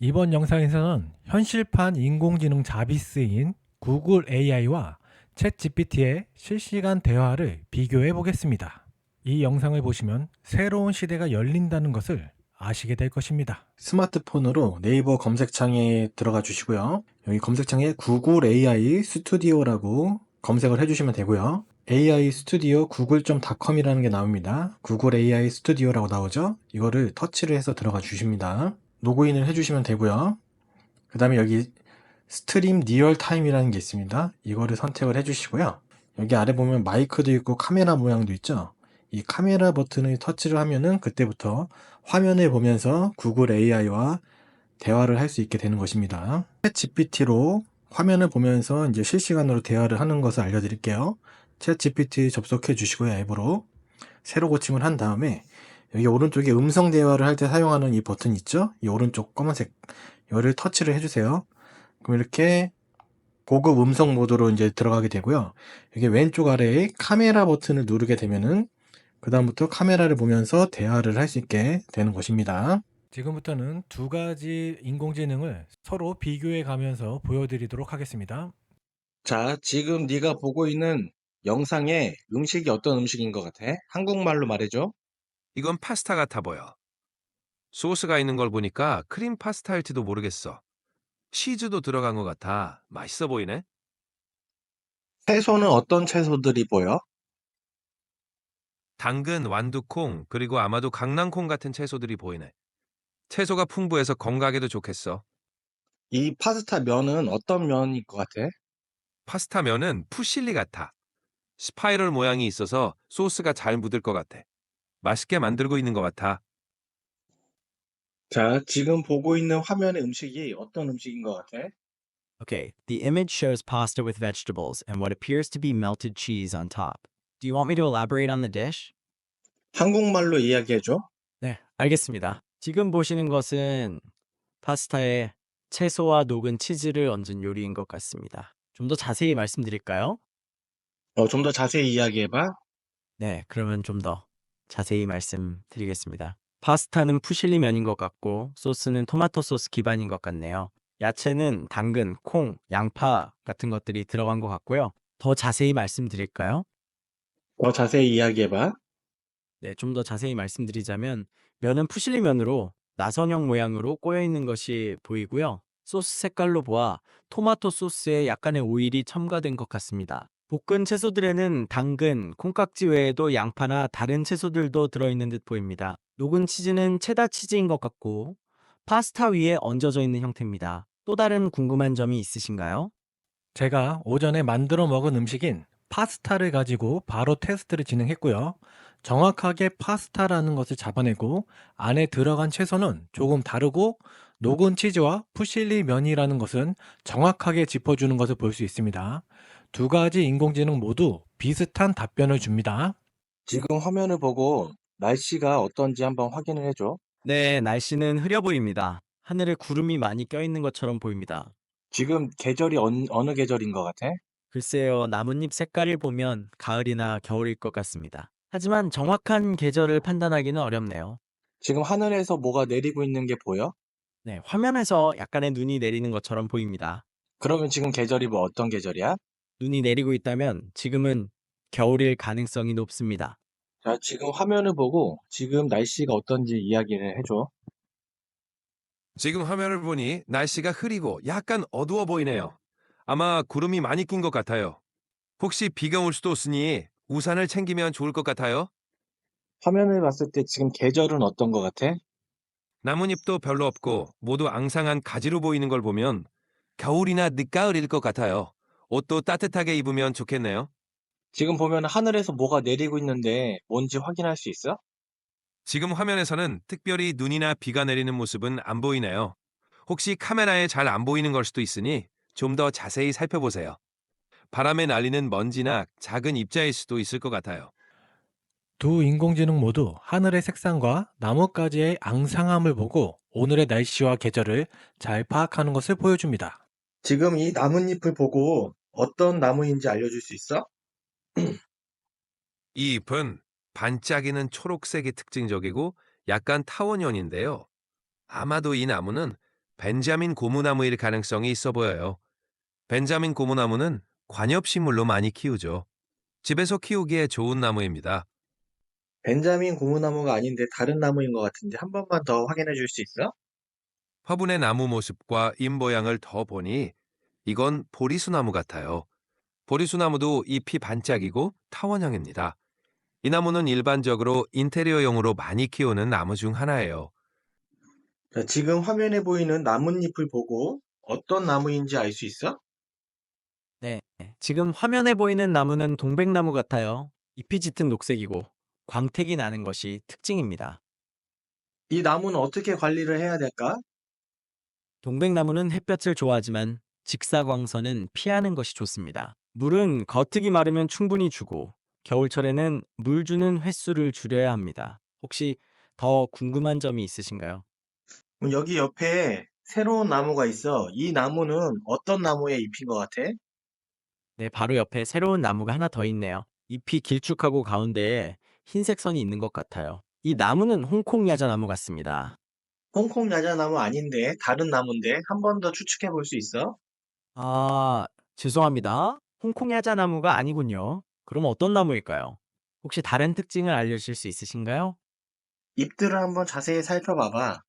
이번 영상에서는 현실판 인공지능 자비스인 구글 AI와 챗 GPT의 실시간 대화를 비교해 보겠습니다. 이 영상을 보시면 새로운 시대가 열린다는 것을 아시게 될 것입니다. 스마트폰으로 네이버 검색창에 들어가 주시고요. 여기 검색창에 구글 AI 스튜디오라고 검색을 해주시면 되고요. AI 스튜디오 google.com이라는 게 나옵니다. 구글 AI 스튜디오라고 나오죠? 이거를 터치를 해서 들어가 주십니다. 로그인을 해주시면 되고요. 그 다음에 여기 스트림 리얼 타임이라는 게 있습니다. 이거를 선택을 해주시고요. 여기 아래 보면 마이크도 있고 카메라 모양도 있죠. 이 카메라 버튼을 터치를 하면은 그때부터 화면을 보면서 구글 AI와 대화를 할 수 있게 되는 것입니다. 챗 GPT로 화면을 보면서 이제 실시간으로 대화를 하는 것을 알려드릴게요. 챗 GPT 접속해 주시고요. 앱으로 새로 고침을 한 다음에 여기 오른쪽에 음성 대화를 할 때 사용하는 이 버튼 있죠? 이 오른쪽 검은색 이거를 터치를 해주세요. 그럼 이렇게 고급 음성 모드로 이제 들어가게 되고요. 여기 왼쪽 아래에 카메라 버튼을 누르게 되면은 그 다음부터 카메라를 보면서 대화를 할 수 있게 되는 것입니다. 지금부터는 두 가지 인공지능을 서로 비교해 가면서 보여드리도록 하겠습니다. 자, 지금 네가 보고 있는 영상에 음식이 어떤 음식인 것 같아? 한국말로 말해줘. 이건 파스타 같아 보여. 소스가 있는 걸 보니까 크림 파스타일지도 모르겠어. 치즈도 들어간 것 같아. 맛있어 보이네. 채소는 어떤 채소들이 보여? 당근, 완두콩, 그리고 아마도 강낭콩 같은 채소들이 보이네. 채소가 풍부해서 건강에도 좋겠어. 이 파스타 면은 어떤 면일 것 같아? 파스타 면은 푸실리 같아. 스파이럴 모양이 있어서 소스가 잘 묻을 것 같아. 맛있게 만들고 있는 것 같아. 자, 지금 보고 있는 화면의 음식이 어떤 음식인 것 같아? Okay, the image shows pasta with vegetables and what appears to be melted cheese on top. Do you want me to elaborate on the dish? 한국말로 이야기해줘. 네, 알겠습니다. 지금 보시는 것은 파스타에 채소와 녹은 치즈를 얹은 요리인 것 같습니다. 좀 더 자세히 말씀드릴까요? 좀 더 자세히 이야기해봐. 네, 그러면 좀 더 자세히 말씀드리겠습니다. 파스타는 푸실리 면인 것 같고 소스는 토마토 소스 기반인 것 같네요. 야채는 당근, 콩, 양파 같은 것들이 들어간 것 같고요. 더 자세히 말씀드릴까요? 더 자세히 이야기해봐. 네, 좀 더 자세히 말씀드리자면 면은 푸실리 면으로 나선형 모양으로 꼬여 있는 것이 보이고요. 소스 색깔로 보아 토마토 소스에 약간의 오일이 첨가된 것 같습니다. 볶은 채소들에는 당근, 콩깍지 외에도 양파나 다른 채소들도 들어있는 듯 보입니다. 녹은 치즈는 체다 치즈인 것 같고 파스타 위에 얹어져 있는 형태입니다. 또 다른 궁금한 점이 있으신가요? 제가 오전에 만들어 먹은 음식인 파스타를 가지고 바로 테스트를 진행했고요. 정확하게 파스타라는 것을 잡아내고 안에 들어간 채소는 조금 다르고 녹은 치즈와 푸실리 면이라는 것은 정확하게 짚어주는 것을 볼 수 있습니다. 두 가지 인공지능 모두 비슷한 답변을 줍니다. 지금 화면을 보고 날씨가 어떤지 한번 확인을 해줘. 네, 날씨는 흐려 보입니다. 하늘에 구름이 많이 껴있는 것처럼 보입니다. 지금 계절이 어느 계절인 것 같아? 글쎄요, 나뭇잎 색깔을 보면 가을이나 겨울일 것 같습니다. 하지만 정확한 계절을 판단하기는 어렵네요. 지금 하늘에서 뭐가 내리고 있는 게 보여? 네, 화면에서 약간의 눈이 내리는 것처럼 보입니다. 그러면 지금 계절이 뭐 어떤 계절이야? 눈이 내리고 있다면 지금은 겨울일 가능성이 높습니다. 자, 지금 화면을 보고 지금 날씨가 어떤지 이야기를 해줘. 지금 화면을 보니 날씨가 흐리고 약간 어두워 보이네요. 아마 구름이 많이 낀 것 같아요. 혹시 비가 올 수도 있으니 우산을 챙기면 좋을 것 같아요. 화면을 봤을 때 지금 계절은 어떤 것 같아? 나뭇잎도 별로 없고 모두 앙상한 가지로 보이는 걸 보면 겨울이나 늦가을일 것 같아요. 옷도 따뜻하게 입으면 좋겠네요. 지금 보면 하늘에서 뭐가 내리고 있는데 뭔지 확인할 수 있어? 지금 화면에서는 특별히 눈이나 비가 내리는 모습은 안 보이네요. 혹시 카메라에 잘 안 보이는 걸 수도 있으니 좀 더 자세히 살펴보세요. 바람에 날리는 먼지나 작은 입자일 수도 있을 것 같아요. 두 인공지능 모두 하늘의 색상과 나뭇가지의 앙상함을 보고 오늘의 날씨와 계절을 잘 파악하는 것을 보여줍니다. 지금 이 나뭇잎을 보고 어떤 나무인지 알려줄 수 있어? 이 잎은 반짝이는 초록색이 특징적이고 약간 타원형인데요. 아마도 이 나무는 벤자민 고무나무일 가능성이 있어 보여요. 벤자민 고무나무는 관엽식물로 많이 키우죠. 집에서 키우기에 좋은 나무입니다. 벤자민 고무나무가 아닌데 다른 나무인 것 같은데 한 번만 더 확인해 줄 수 있어? 화분의 나무 모습과 잎 모양을 더 보니 이건 보리수나무 같아요. 보리수나무도 잎이 반짝이고 타원형입니다. 이 나무는 일반적으로 인테리어용으로 많이 키우는 나무 중 하나예요. 자, 지금 화면에 보이는 나뭇잎을 보고 어떤 나무인지 알 수 있어? 네, 지금 화면에 보이는 나무는 동백나무 같아요. 잎이 짙은 녹색이고 광택이 나는 것이 특징입니다. 이 나무는 어떻게 관리를 해야 될까? 동백나무는 햇볕을 좋아하지만 직사광선은 피하는 것이 좋습니다. 물은 겉흙이 마르면 충분히 주고 겨울철에는 물 주는 횟수를 줄여야 합니다. 혹시 더 궁금한 점이 있으신가요? 여기 옆에 새로운 나무가 있어. 이 나무는 어떤 나무의 잎인 것 같아? 네, 바로 옆에 새로운 나무가 하나 더 있네요. 잎이 길쭉하고 가운데에 흰색 선이 있는 것 같아요. 이 나무는 홍콩 야자나무 같습니다. 홍콩 야자나무 아닌데 다른 나무인데 한 번 더 추측해 볼 수 있어? 아, 죄송합니다. 홍콩 야자나무가 아니군요. 그럼 어떤 나무일까요? 혹시 다른 특징을 알려주실 수 있으신가요? 잎들을 한번 자세히 살펴봐봐.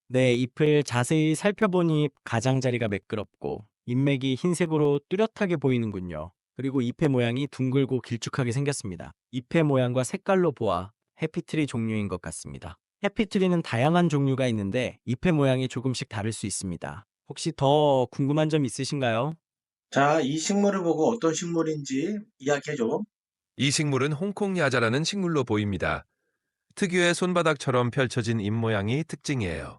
네, 잎을 자세히 살펴보니 가장자리가 매끄럽고 잎맥이 흰색으로 뚜렷하게 보이는군요. 그리고 잎의 모양이 둥글고 길쭉하게 생겼습니다. 잎의 모양과 색깔로 보아 해피트리 종류인 것 같습니다. 해피트리는 다양한 종류가 있는데 잎의 모양이 조금씩 다를 수 있습니다. 혹시 더 궁금한 점 있으신가요? 자, 이 식물을 보고 어떤 식물인지 이야기해줘. 이 식물은 홍콩 야자라는 식물로 보입니다. 특유의 손바닥처럼 펼쳐진 잎 모양이 특징이에요.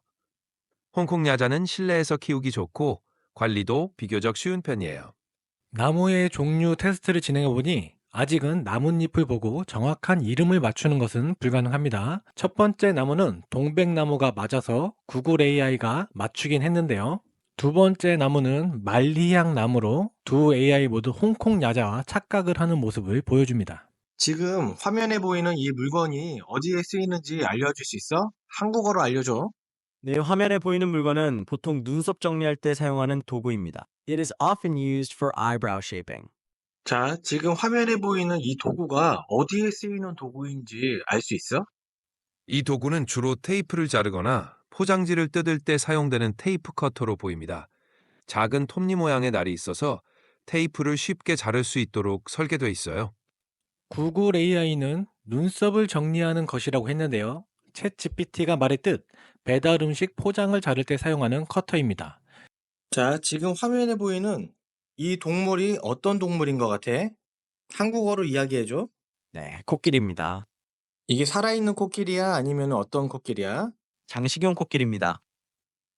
홍콩 야자는 실내에서 키우기 좋고 관리도 비교적 쉬운 편이에요. 나무의 종류 테스트를 진행해 보니 아직은 나뭇잎을 보고 정확한 이름을 맞추는 것은 불가능합니다. 첫 번째 나무는 동백나무가 맞아서 구글 AI가 맞추긴 했는데요. 두 번째 나무는 말리향 나무로 두 AI 모두 홍콩 야자와 착각을 하는 모습을 보여줍니다. 지금 화면에 보이는 이 물건이 어디에 쓰이는지 알려줄 수 있어? 한국어로 알려줘. 네, 화면에 보이는 물건은 보통 눈썹 정리할 때 사용하는 도구입니다. It is often used for eyebrow shaping. 자, 지금 화면에 보이는 이 도구가 어디에 쓰이는 도구인지 알 수 있어? 이 도구는 주로 테이프를 자르거나 포장지를 뜯을 때 사용되는 테이프 커터로 보입니다. 작은 톱니 모양의 날이 있어서 테이프를 쉽게 자를 수 있도록 설계되어 있어요. 구글 AI는 눈썹을 정리하는 것이라고 했는데요. 챗 GPT가 말했듯 배달 음식 포장을 자를 때 사용하는 커터입니다. 자, 지금 화면에 보이는 이 동물이 어떤 동물인 것 같아? 한국어로 이야기해줘. 네, 코끼리입니다. 이게 살아있는 코끼리야? 아니면 어떤 코끼리야? 장식용 코끼리입니다.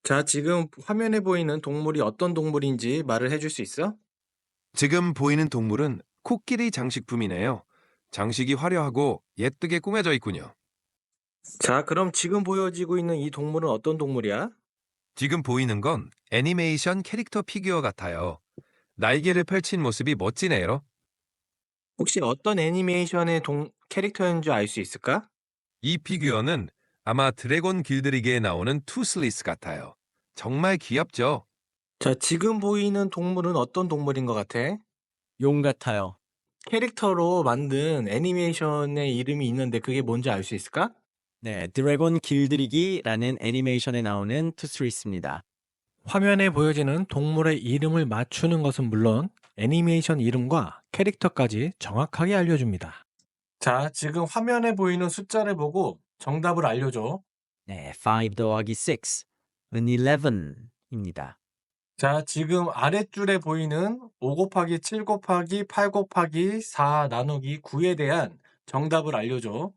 자, 지금 화면에 보이는 동물이 어떤 동물인지 말을 해줄 수 있어? 지금 보이는 동물은 코끼리 장식품이네요. 장식이 화려하고 예쁘게 꾸며져 있군요. 자, 그럼 지금 보여지고 있는 이 동물은 어떤 동물이야? 지금 보이는 건 애니메이션 캐릭터 피규어 같아요. 날개를 펼친 모습이 멋지네요. 혹시 어떤 애니메이션의 캐릭터인지 알 수 있을까? 이 피규어는 아마 드래곤 길들이기에 나오는 투슬리스 같아요. 정말 귀엽죠? 자, 지금 보이는 동물은 어떤 동물인 것 같아? 용 같아요. 캐릭터로 만든 애니메이션의 이름이 있는데 그게 뭔지 알 수 있을까? 네, 드래곤 길들이기라는 애니메이션에 나오는 투스리스입니다. 화면에 보여지는 동물의 이름을 맞추는 것은 물론 애니메이션 이름과 캐릭터까지 정확하게 알려줍니다. 자, 지금 화면에 보이는 숫자를 보고 정답을 알려줘. 네, 5 더하기 6은 11입니다. 자, 지금 아랫줄에 보이는 5 곱하기 7 곱하기 8 곱하기 4 나누기 9에 대한 정답을 알려줘.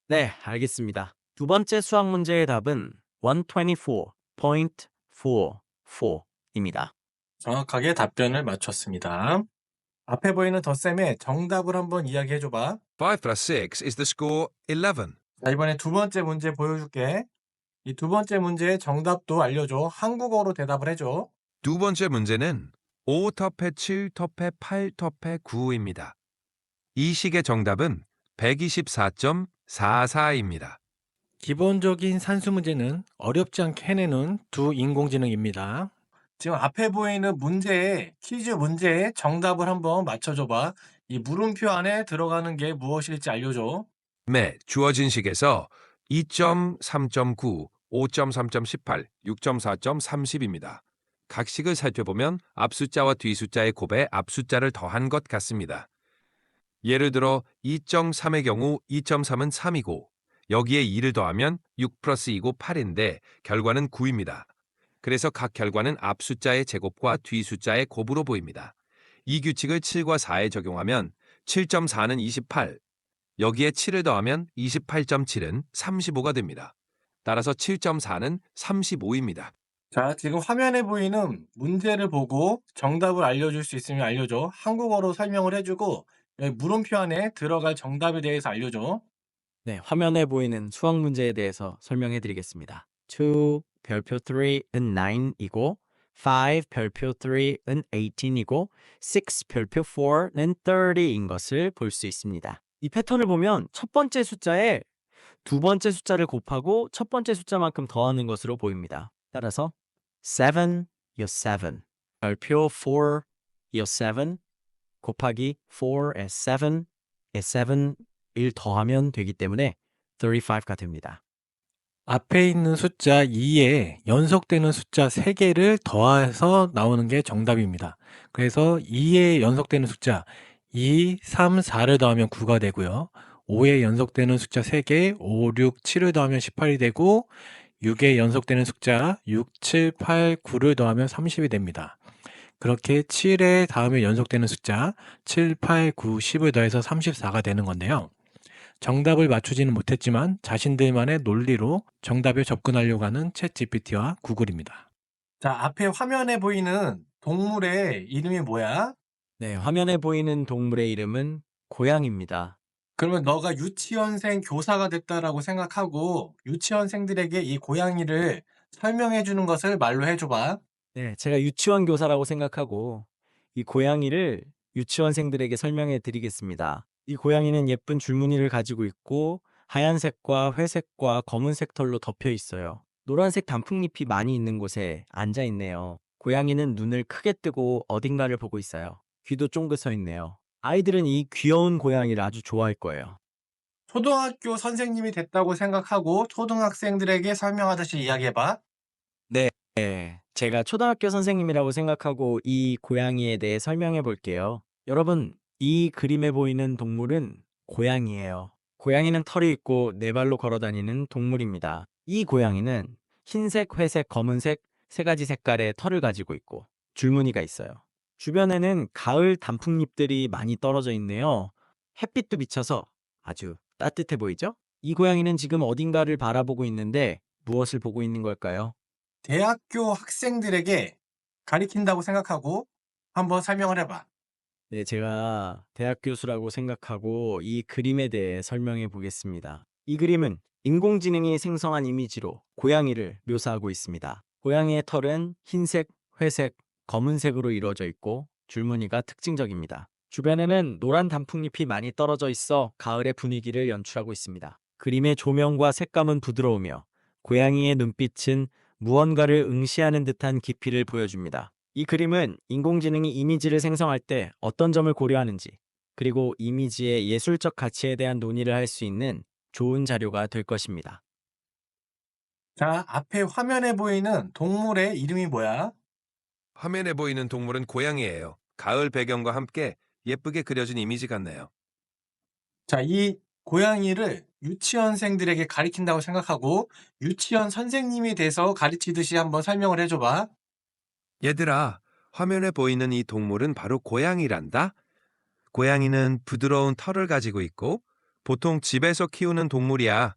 네, 알겠습니다. 두 번째 수학 문제의 답은 124.44입니다. 정확하게 답변을 맞췄습니다. 앞에 보이는 덧셈의 정답을 한번 이야기해줘봐. 5 plus 6 is the score 11. 자, 이번에 두 번째 문제 보여줄게. 이 두 번째 문제의 정답도 알려줘. 한국어로 대답을 해줘. 두 번째 문제는 5 더해 7 더해 8 더해 9입니다. 이 식의 정답은 124.44입니다. 기본적인 산수 문제는 어렵지 않게 해내는 두 인공지능입니다. 지금 앞에 보이는 퀴즈 문제의 정답을 한번 맞춰줘봐. 이 물음표 안에 들어가는 게 무엇일지 알려줘. 네, 주어진 식에서 2.3.9, 5.3.18, 6.4.30입니다. 각 식을 살펴보면 앞 숫자와 뒤 숫자의 곱에 앞 숫자를 더한 것 같습니다. 예를 들어 2.3의 경우 2.3은 3이고 여기에 2를 더하면 6 플러스 2고 8인데 결과는 9입니다. 그래서 각 결과는 앞 숫자의 제곱과 뒤 숫자의 곱으로 보입니다. 이 규칙을 7과 4에 적용하면 7.4는 28, 여기에 7을 더하면 28.7은 35가 됩니다. 따라서 7.4는 35입니다. 자, 지금 화면에 보이는 문제를 보고 정답을 알려줄 수 있으면 알려줘. 한국어로 설명을 해주고 여기 물음표 안에 들어갈 정답에 대해서 알려줘. 네, 화면에 보이는 수학 문제에 대해서 설명해 드리겠습니다. 2 별표 3은 9이고 5 별표 3은 18이고 6 별표 4는 30인 것을 볼 수 있습니다. 이 패턴을 보면 첫 번째 숫자에 두 번째 숫자를 곱하고 첫 번째 숫자만큼 더하는 것으로 보입니다. 따라서 7요 7 별표 4요 7 곱하기 4에 7에 7을 더하면 되기 때문에 35가 됩니다. 앞에 있는 숫자 2에 연속되는 숫자 3개를 더해서 나오는 게 정답입니다. 그래서 2에 연속되는 숫자 2, 3, 4를 더하면 9가 되고요. 5에 연속되는 숫자 3개 5, 6, 7을 더하면 18이 되고 6에 연속되는 숫자 6, 7, 8, 9를 더하면 30이 됩니다. 그렇게 7에 다음에 연속되는 숫자 7, 8, 9, 10을 더해서 34가 되는 건데요. 정답을 맞추지는 못했지만 자신들만의 논리로 정답에 접근하려고 하는 챗 GPT와 구글입니다. 자, 앞에 화면에 보이는 동물의 이름이 뭐야? 네, 화면에 보이는 동물의 이름은 고양입니다. 그러면 너가 유치원생 교사가 됐다라고 생각하고 유치원생들에게 이 고양이를 설명해 주는 것을 말로 해줘봐. 네, 제가 유치원 교사라고 생각하고 이 고양이를 유치원생들에게 설명해 드리겠습니다. 이 고양이는 예쁜 줄무늬를 가지고 있고 하얀색과 회색과 검은색 털로 덮여 있어요. 노란색 단풍잎이 많이 있는 곳에 앉아 있네요. 고양이는 눈을 크게 뜨고 어딘가를 보고 있어요. 귀도 쫑긋 서 있네요. 아이들은 이 귀여운 고양이를 아주 좋아할 거예요. 초등학교 선생님이 됐다고 생각하고 초등학생들에게 설명하듯이 이야기해봐. 네, 제가 초등학교 선생님이라고 생각하고 이 고양이에 대해 설명해 볼게요. 여러분, 이 그림에 보이는 동물은 고양이에요. 고양이는 털이 있고 네 발로 걸어 다니는 동물입니다. 이 고양이는 흰색, 회색, 검은색 세 가지 색깔의 털을 가지고 있고 줄무늬가 있어요. 주변에는 가을 단풍잎들이 많이 떨어져 있네요. 햇빛도 비쳐서 아주 따뜻해 보이죠? 이 고양이는 지금 어딘가를 바라보고 있는데 무엇을 보고 있는 걸까요? 대학교 학생들에게 가리킨다고 생각하고 한번 설명을 해봐. 네, 제가 대학 교수라고 생각하고 이 그림에 대해 설명해 보겠습니다. 이 그림은 인공지능이 생성한 이미지로 고양이를 묘사하고 있습니다. 고양이의 털은 흰색, 회색, 검은색으로 이루어져 있고 줄무늬가 특징적입니다. 주변에는 노란 단풍잎이 많이 떨어져 있어 가을의 분위기를 연출하고 있습니다. 그림의 조명과 색감은 부드러우며 고양이의 눈빛은 무언가를 응시하는 듯한 깊이를 보여줍니다. 이 그림은 인공지능이 이미지를 생성할 때 어떤 점을 고려하는지, 그리고 이미지의 예술적 가치에 대한 논의를 할 수 있는 좋은 자료가 될 것입니다. 자, 앞에 화면에 보이는 동물의 이름이 뭐야? 화면에 보이는 동물은 고양이예요. 가을 배경과 함께 예쁘게 그려진 이미지 같네요. 자, 이 고양이를 유치원생들에게 가리킨다고 생각하고 유치원 선생님이 돼서 가르치듯이 한번 설명을 해줘봐. 얘들아, 화면에 보이는 이 동물은 바로 고양이란다. 고양이는 부드러운 털을 가지고 있고 보통 집에서 키우는 동물이야.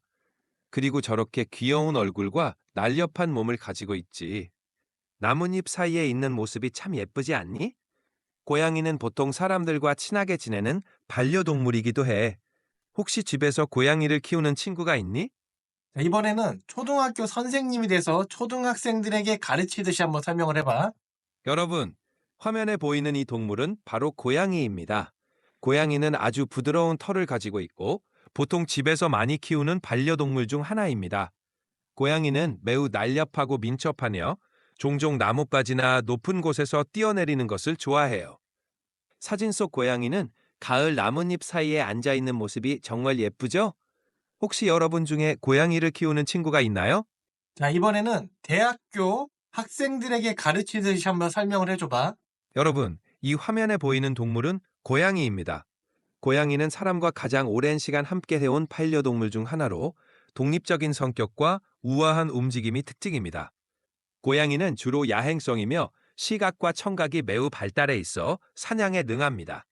그리고 저렇게 귀여운 얼굴과 날렵한 몸을 가지고 있지. 나뭇잎 사이에 있는 모습이 참 예쁘지 않니? 고양이는 보통 사람들과 친하게 지내는 반려동물이기도 해. 혹시 집에서 고양이를 키우는 친구가 있니? 자, 이번에는 초등학교 선생님이 돼서 초등학생들에게 가르치듯이 한번 설명을 해봐. 여러분, 화면에 보이는 이 동물은 바로 고양이입니다. 고양이는 아주 부드러운 털을 가지고 있고 보통 집에서 많이 키우는 반려동물 중 하나입니다. 고양이는 매우 날렵하고 민첩하며 종종 나뭇가지나 높은 곳에서 뛰어내리는 것을 좋아해요. 사진 속 고양이는 가을 나뭇잎 사이에 앉아 있는 모습이 정말 예쁘죠? 혹시 여러분 중에 고양이를 키우는 친구가 있나요? 자, 이번에는 대학교 학생들에게 가르치듯이 한번 설명을 해줘봐. 여러분, 이 화면에 보이는 동물은 고양이입니다. 고양이는 사람과 가장 오랜 시간 함께 해온 반려동물 중 하나로 독립적인 성격과 우아한 움직임이 특징입니다. 고양이는 주로 야행성이며 시각과 청각이 매우 발달해 있어 사냥에 능합니다.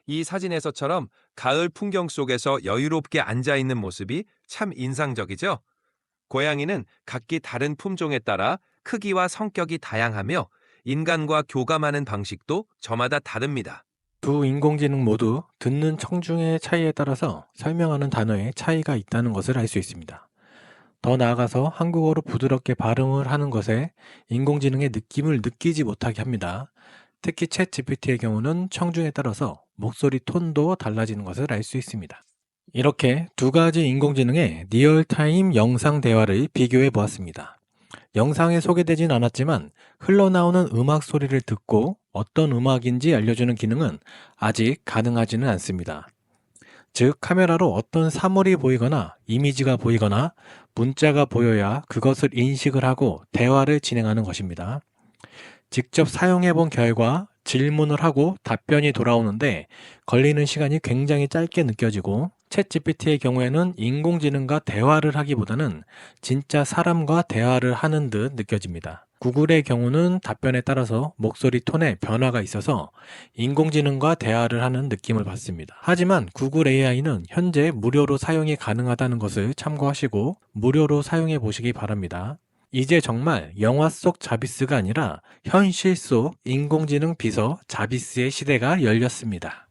이 사진에서처럼 가을 풍경 속에서 여유롭게 앉아 있는 모습이 참 인상적이죠? 고양이는 각기 다른 품종에 따라 크기와 성격이 다양하며 인간과 교감하는 방식도 저마다 다릅니다. 두 인공지능 모두 듣는 청중의 차이에 따라서 설명하는 단어에 차이가 있다는 것을 알 수 있습니다. 더 나아가서 한국어로 부드럽게 발음을 하는 것에 인공지능의 느낌을 느끼지 못하게 합니다. 특히 챗 GPT의 경우는 청중에 따라서 목소리 톤도 달라지는 것을 알 수 있습니다. 이렇게 두 가지 인공지능의 리얼타임 영상 대화를 비교해 보았습니다. 영상에 소개되진 않았지만 흘러나오는 음악 소리를 듣고 어떤 음악인지 알려주는 기능은 아직 가능하지는 않습니다. 즉, 카메라로 어떤 사물이 보이거나 이미지가 보이거나 문자가 보여야 그것을 인식을 하고 대화를 진행하는 것입니다. 직접 사용해 본 결과 질문을 하고 답변이 돌아오는데 걸리는 시간이 굉장히 짧게 느껴지고 챗GPT의 경우에는 인공지능과 대화를 하기보다는 진짜 사람과 대화를 하는 듯 느껴집니다. 구글의 경우는 답변에 따라서 목소리 톤에 변화가 있어서 인공지능과 대화를 하는 느낌을 받습니다. 하지만 구글 AI는 현재 무료로 사용이 가능하다는 것을 참고하시고 무료로 사용해 보시기 바랍니다. 이제 정말 영화 속 자비스가 아니라 현실 속 인공지능 비서 자비스의 시대가 열렸습니다.